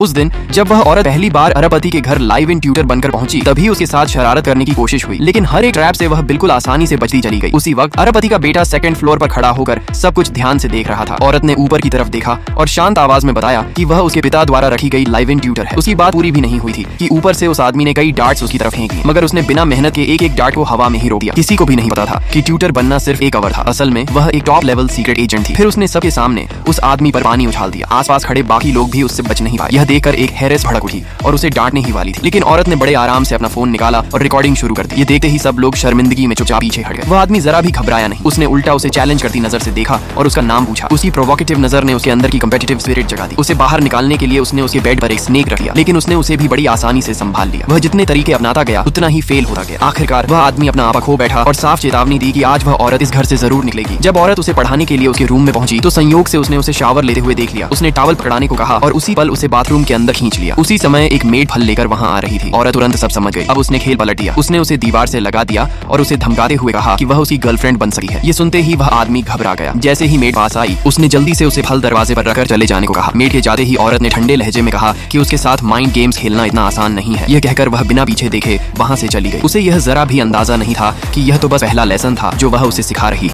उस दिन जब वह औरत पहली बार अरबपति के घर लाइव इन ट्यूटर बनकर पहुंची, तभी उसके साथ शरारत करने की कोशिश हुई, लेकिन हर एक ट्रैप से वह बिल्कुल आसानी से बचती चली गई। उसी वक्त अरबपति का बेटा सेकंड फ्लोर पर खड़ा होकर सब कुछ ध्यान से देख रहा था। औरत ने ऊपर की तरफ देखा और शांत आवाज में बताया कि वह उसके पिता द्वारा रखी गई लाइव इन ट्यूटर है। उसकी बात पूरी भी नहीं हुई थी कि ऊपर से उस आदमी ने कई डार्ट्स उसकी तरफ फेंक दिए, मगर उसने बिना मेहनत के एक एक डार्ट को हवा में ही रोक दिया। किसी को भी नहीं पता था कि ट्यूटर बनना सिर्फ एक कवर था, असल में वह एक टॉप लेवल सीक्रेट एजेंट थी। फिर उसने सबके सामने उस आदमी पर पानी उछाल दिया। आसपास खड़े बाकी लोग भी उससे बच नहीं पाए। यह देखकर एक हैरिस भड़क उठी और उसे डांटने ही वाली थी, लेकिन औरत ने बड़े आराम से अपना फोन निकाला और रिकॉर्डिंग शुरू कर दी। ये देखते ही सब लोग शर्मिंदगी में चुपचाप पीछे हट गए। वह आदमी जरा भी घबराया नहीं। उसने उल्टा उसे चैलेंज करती नजर से देखा और उसका नाम पूछा। उसकी प्रोवोकेटिव नजर ने उसके अंदर की कम्पिटिटिव स्पिरिट जगा दी। उसे बाहर निकालने के लिए उसने उसके बेड पर एक स्नेक रख दिया, लेकिन उसने उसे भी बड़ी आसानी से संभाल लिया। वह जितने तरीके अपनाता गया उतना ही फेल होता गया। आखिरकार वह आदमी अपना आपा खो बैठा और साफ चेतावनी दी कि आज वह औरत इस घर से जरूर निकलेगी। जब औरत उसे पढ़ाने के लिए उसके रूम में पहुंची तो संयोग से उसने उसे शावर लेते हुए देख लिया। उसने टॉवल पकड़ाने को कहा और उसी पल उसे बाथरूम के अंदर खींच लिया। उसी समय एक मेड फल लेकर वहां आ रही थी। औरत तुरंत सब समझ गई। अब उसने खेल पलट दिया। उसने उसे दीवार से लगा दिया और उसे धमकाते हुए कहा कि वह उसकी गर्लफ्रेंड बन सकी है। ये सुनते ही वह आदमी घबरा गया। जैसे ही मेड पास आई, उसने जल्दी से उसे फल दरवाजे पर रखकर चले जाने को कहा। मेड के जाते ही औरत ने ठंडे लहजे में कहा कि उसके साथ माइंड गेम्स खेलना इतना आसान नहीं है। यह कहकर वह बिना पीछे देखे वहां से चली गई। उसे यह जरा भी अंदाजा नहीं था कि यह तो बस पहला लेसन था जो वह उसे सिखा रही।